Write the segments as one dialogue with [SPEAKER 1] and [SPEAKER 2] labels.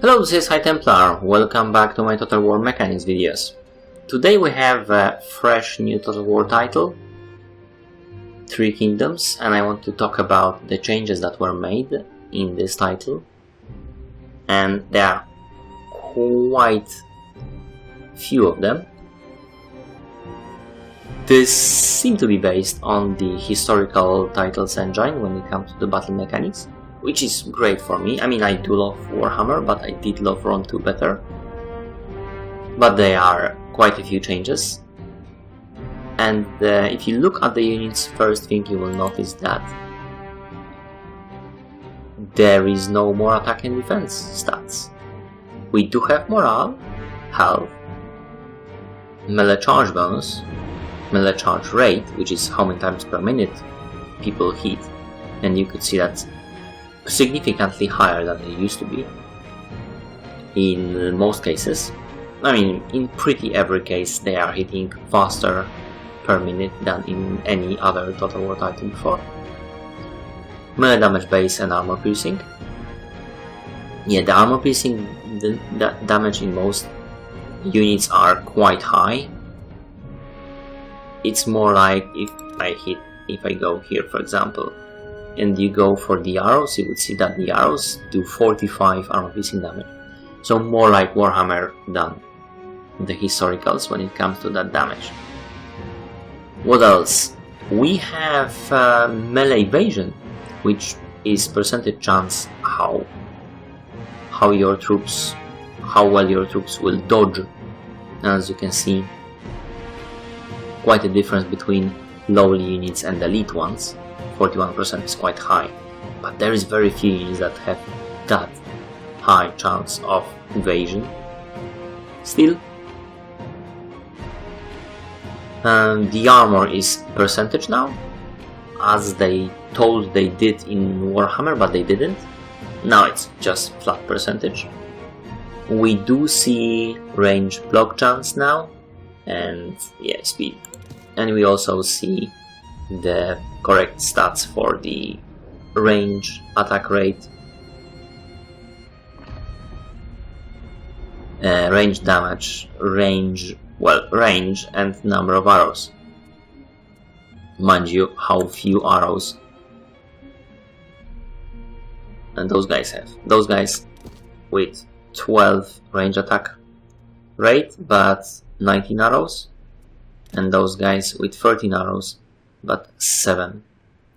[SPEAKER 1] Hello, this is High Templar. Welcome back to my Total War Mechanics videos. Today we have a fresh new Total War title, Three Kingdoms, and I want to talk about the changes that were made in this title. And there are quite few of them. This seems to be based on the historical titles engine when it comes to the battle mechanics, which is great for me. I mean, I do love Warhammer, but I did love Rome 2 better. But there are quite a few changes. And if you look at the units, first thing you will notice that there is no more attack and defense stats. We do have morale, health, melee charge bonus, melee charge rate, which is how many times per minute people hit, and you could see that's significantly higher than it used to be in most cases. I mean, in pretty every case they are hitting faster per minute than in any other Total War title before. Melee damage base and armor piercing. Yeah, the armor piercing, the damage in most units are quite high. It's more like if I go here, for example, and you go for the arrows, you would see that the arrows do 45 armor piercing damage. So more like Warhammer than the historicals when it comes to that damage. What else? We have melee evasion, which is percentage chance how well your troops will dodge. As you can see, quite a difference between lowly units and elite ones. 41% is quite high, but there is very few units that have that high chance of evasion. Still, the armor is percentage now, as they told they did in Warhammer, but they didn't. Now it's just flat percentage. We do see range block chance now, and yeah, speed. And we also see the correct stats for the range, attack rate, range damage, range and number of arrows. Mind you, how few arrows and those guys have. Those guys with 12 range attack rate but 19 arrows, and those guys with 13 arrows but 7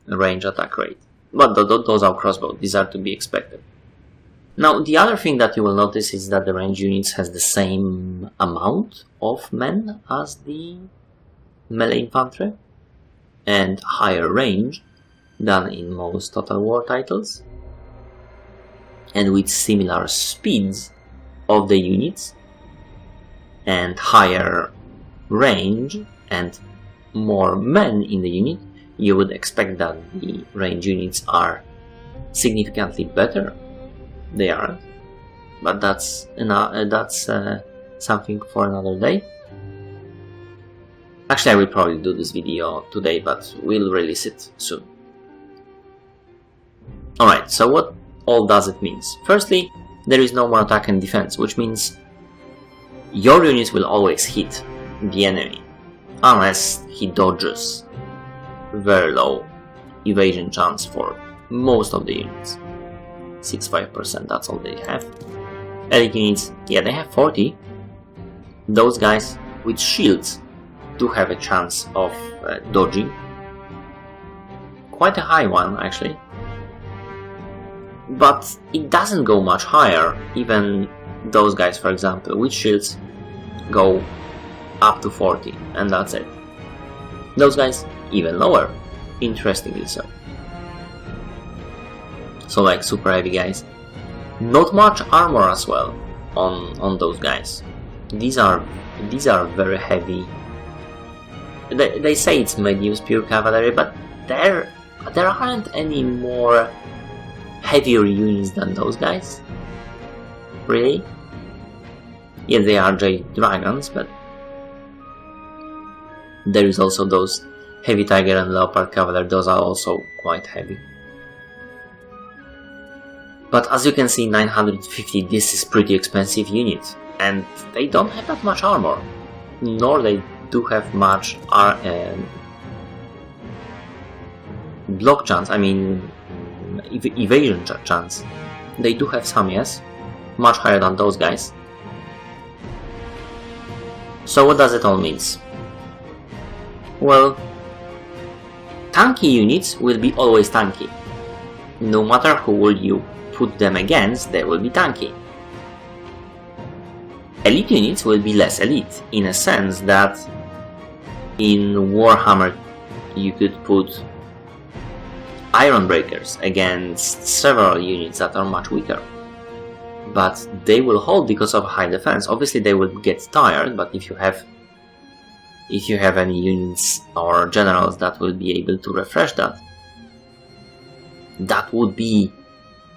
[SPEAKER 1] range attack rate. But those are crossbow, these are to be expected. Now, the other thing that you will notice is that the range units has the same amount of men as the melee infantry, and higher range than in most Total War titles, and with similar speeds of the units, and higher range and more men in the unit, you would expect that the range units are significantly better. They aren't, but that's something for another day. Actually, I will probably do this video today, but we'll release it soon. Alright, so what all does it mean? Firstly, there is no more attack and defense, which means your units will always hit the enemy, unless he dodges. Very low evasion chance for most of the units. 65%, that's all they have. Elite units, yeah, they have 40. Those guys with shields do have a chance of dodging. Quite a high one, actually. But it doesn't go much higher. Even those guys, for example, with shields go up to 40, and that's it. Those guys even lower, interestingly so. So like super heavy guys. Not much armor as well on those guys. These are very heavy. They say it's medium pure cavalry, but there aren't any more heavier units than those guys. Really? Yeah, they are Jade Dragons, but there is also those Heavy Tiger and Leopard Cavalry, those are also quite heavy. But as you can see, 950, this is pretty expensive unit, and they don't have that much armor, nor they do have much block chance, I mean evasion chance. They do have some, yes, much higher than those guys. So what does it all mean? Well, tanky units will be always tanky. No matter who will you put them against, they will be tanky. Elite units will be less elite, in a sense that in Warhammer you could put Iron Breakers against several units that are much weaker. But they will hold because of high defense. Obviously they will get tired, but if you have any units or generals that will be able to refresh that, that would be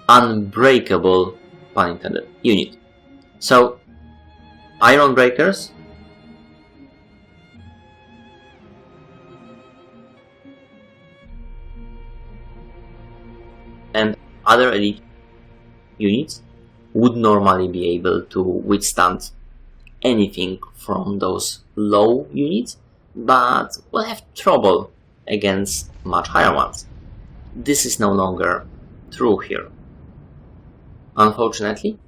[SPEAKER 1] unbreakable, pun intended, unit. So Iron Breakers and other elite units would normally be able to withstand anything from those low units, but will have trouble against much higher ones. This is no longer true here, unfortunately,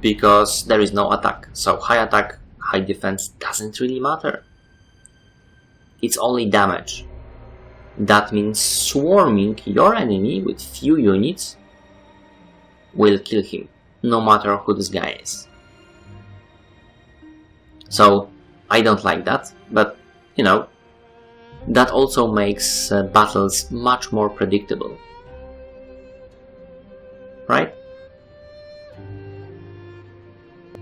[SPEAKER 1] because there is no attack. So high attack, high defense doesn't really matter. It's only damage. That means swarming your enemy with few units will kill him, no matter who this guy is. So I don't like that, but you know, that also makes battles much more predictable, right?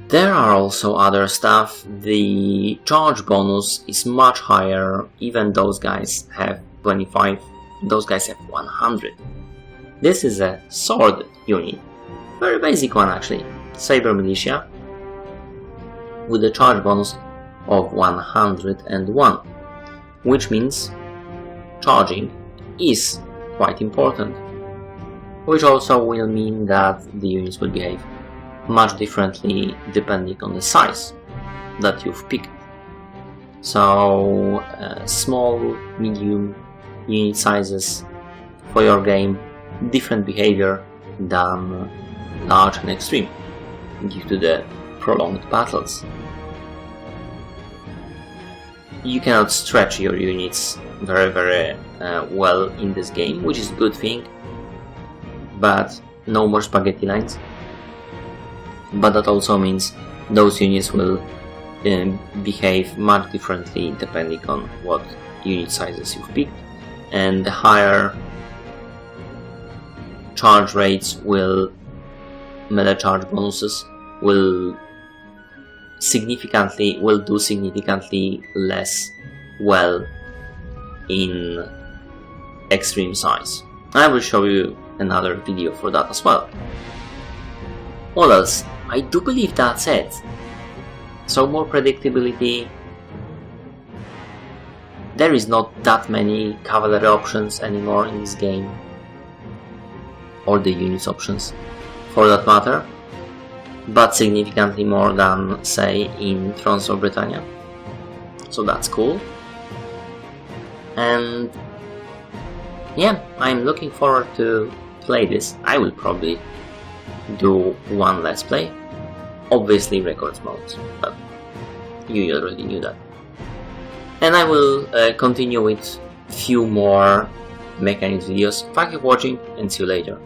[SPEAKER 1] There are also other stuff. The charge bonus is much higher, even those guys have 25, those guys have 100. This is a sword unit, very basic one actually, Saber Militia, with a charge bonus of 101, which means charging is quite important, which also will mean that the units will behave much differently depending on the size that you've picked. So small, medium unit sizes for your game, different behavior than large and extreme due to the prolonged battles. You cannot stretch your units very well in this game, which is a good thing, but no more spaghetti lines. But that also means those units will behave much differently depending on what unit sizes you've picked, and the higher charge rates will, melee charge bonuses will do significantly less well in extreme size. I will show you another video for that as well. What else? I do believe that's it. So more predictability. There is not that many cavalry options anymore in this game, or the units options for that matter, but significantly more than, say, in Thrones of Britannia. So that's cool. And yeah, I'm looking forward to play this. I will probably do one Let's Play, obviously records modes, but you already knew that. And I will continue with few more mechanics videos. Thank you for watching and see you later.